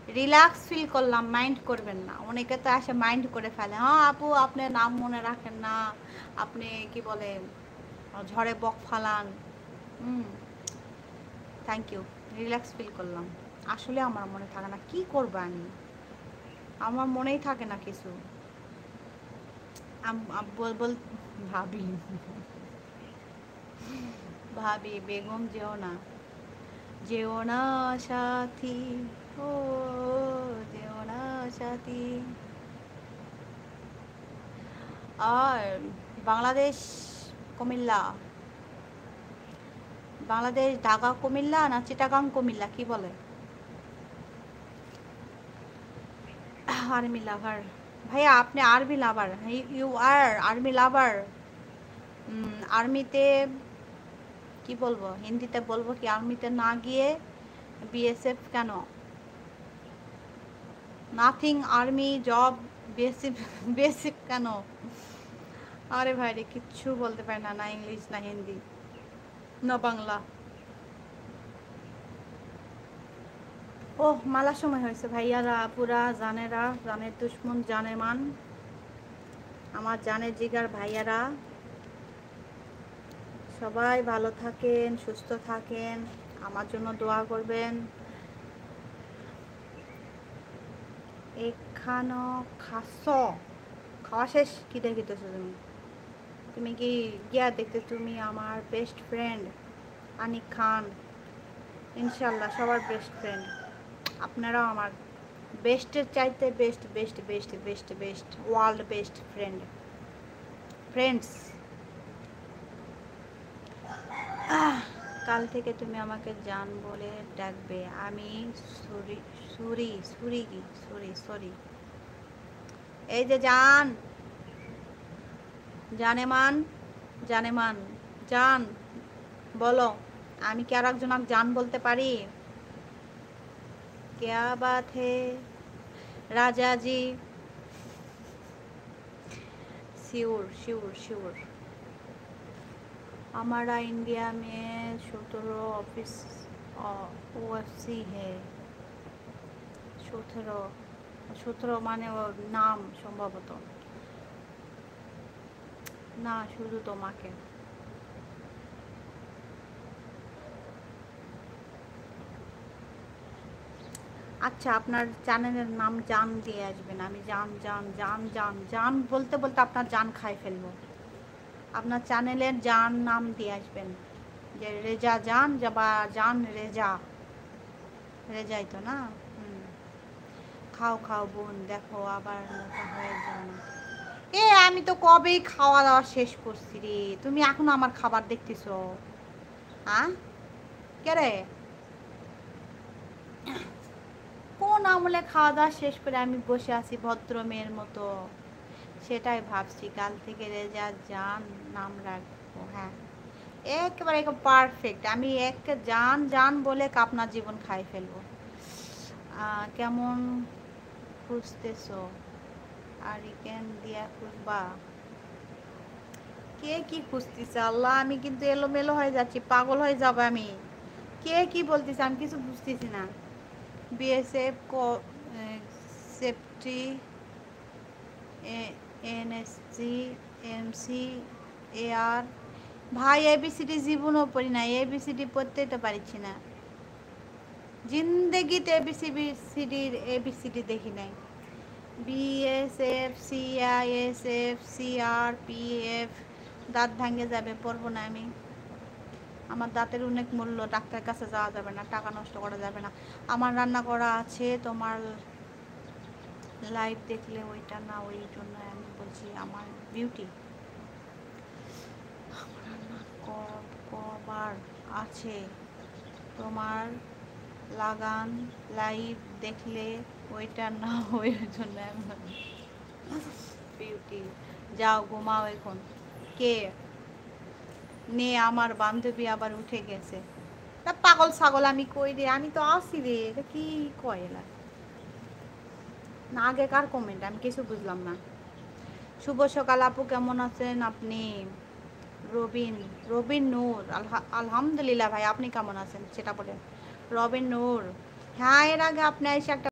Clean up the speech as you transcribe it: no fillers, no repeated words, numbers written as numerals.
Relax feel করলাম, mind করবেন না। অনেকে তো এসে মাইন্ড করে ফেলে, হ্যাঁ আপু আপনি নাম মনে রাখেন না, আপনি কি বলে ঝড়ে বক ফালান। হুম, থ্যাংক ইউ। রিল্যাক্স ফিল করলাম। আসলে আমার মনে থাকে না, কি করবো আমি, আমার মনেই থাকে না কিছু। বল ভাবি, ভাবি বেগম যেও না, যেও না সাথী, ও যেও না সাথী। আর বাংলাদেশ কুমিল্লা, বাংলাদেশ ঢাকা কুমিল্লা না চিটাগাং কুমিল্লা কি বলে? আর্মি লাভার ভাইয়া, আপনি army lover, you are army lover. আর্মিতে কি বলবো, হিন্দিতে বলবো কি, আর্মিতে না গিয়ে বিএসএফ কেন? Nothing army job, basic basic কেন? আরে ভাই রে, কিচ্ছু বলতে পারে না, না ইংলিশ না হিন্দি না বাংলা। ওহ মালার সময় হয়েছে ভাইয়ারা, পুরা জানেরা, জানের দুশ্মন জানে মান, আমার জানের জিগার ভাইয়ারা, সবাই ভালো থাকেন, সুস্থ থাকেন, আমার জন্য দোয়া করবেন। এখানো খাস, খাওয়া শেষ? কি দেখিতেছো তুমি? তুমি কি গিয়া দেখতে, তুমি আমার বেস্ট ফ্রেন্ড আনিক খান, ইনশাল্লাহ সবার বেস্ট ফ্রেন্ড। আপনারাও আমার বেস্টের চাইতে best, best best best best world best friend, friends. কাল থেকে তুমি আমাকে জান বলে ডাকবে, আমি সরি, সরি সরি কি সরি সরি। এই যে জান, জানেমান, জানেমান, জান বলো, আমি কি আর একজনক জান বলতে পারি? क्या बात है Raja ji? Sure sure sure. हमारा इंडिया में 17 ऑफिस ओएफसी है। 17, 17 মানে ওর নাম সম্ভবত, না শুধু তোমাকে। আচ্ছা আপনার চ্যানেলের নাম জান দিয়ে আসবেন, আমি জান জান জান জান জান বলতে বলতে আপনার জান খাই ফেলবো। আপনার চ্যানেলের জান নাম দিয়ে আসবেন, যে রেজা জান বা জান রেজা, রেজাই তো না? হুম, খাও খাও বোন, দেখো আবার মোটা হয়ে যাও না। এ আমি তো কবেই খাওয়া দাওয়া শেষ করছি রে, তুমি এখন আমার খাবার দেখতেছো? হ্যাঁ কে রে? কোন আমলে খাওয়া দাওয়া শেষ করে আমি বসে আছি ভদ্র মেয়ের মতো, সেটাই ভাবছি কাল থেকে রেজা জান নাম রাখবো। হ্যাঁ একেবারে পারফেক্ট, আমি এক জান জান বলে আপনার জীবন খাই ফেলবো। কেমন খুঁজতেছো? আরিকেন দিয়া খুঁজবা? কে কি খুঁজতেছে আল্লাহ, আমি কিন্তু এলোমেলো হয়ে যাচ্ছি, পাগল হয়ে যাবো আমি। কে কি বলতেছে আমি কিছু বুঝতেছি না। BSF safety, NSC, MC, AR. ভাই এবিসিডি জীবনও পড়ি না, এবিসিডি পড়তেই তো পারছি না, জিন্দগিতে এবিসিডির এবিসিডি দেখি নাই। বিএসএফ, সিআইএসএফ, সিআরপিএফ, দাঁত ভাঙে যাবে, পড়বো না আমি। আমার দাঁতের অনেক মূল্য, ডাক্তারের কাছে যাওয়া যাবে না, টাকা নষ্ট করা যাবে না। আমার রান্না করা আছে, তোমার লাইভ দেখলে ওইটা না, ওই জন্য আমি বলছি আমার বিউটি। আমার রান্না কবার আছে, তোমার লাগান লাইভ দেখলে ওইটা না, ওই জন্য আমি বিউটি। যাও ঘুমাও এখন। কে নে? আমার বান্ধবী আবার উঠে গেছে। তা পাগল ছাগল আমি কই রে, আমি তো আসি রে, এটা কি কয় এলা না? আগেকার কমেন্ট আমি কিছু বুঝলাম না। শুভ সকাল আপু, কেমন আছেন আপনি? রবিন, রবিন নূর, আলহামদুলিল্লাহ ভাই, আপনি কেমন আছেন সেটা বলেন। রবিন নূর, হ্যাঁ এর আগে আপনি এসে একটা